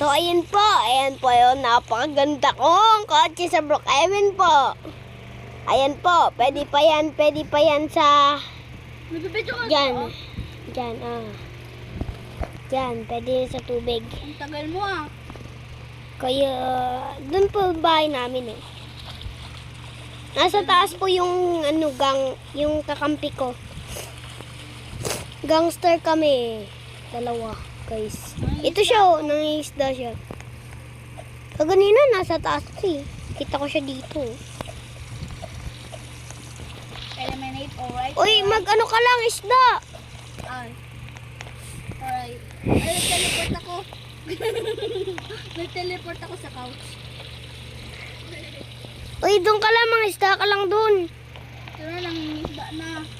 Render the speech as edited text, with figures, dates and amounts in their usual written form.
So, ayan po yung napakaganda kong kotse sa Brookhaven po. Ayan po, pwede pa yan sa... Nagbibidyo ka Diyan. ba? Diyan, Diyan, pwede yan sa tubig. Ang tagal mo ah. Kaya, dun po bahay namin eh. Nasa taas po yung yung kakampi ko. Gangster kami. Dalawa, guys. Ito siya, nangingisda siya. Kaganina, nasa taas ko eh. Kita ko siya dito. Eliminate, alright? Uy, mag-ano ka lang, isda. Ay. Alright. Ay, nag-teleport ako. Nag-teleport ako sa couch. Uy, doon ka lang, mga isda ka lang doon. Pero nangingisda na.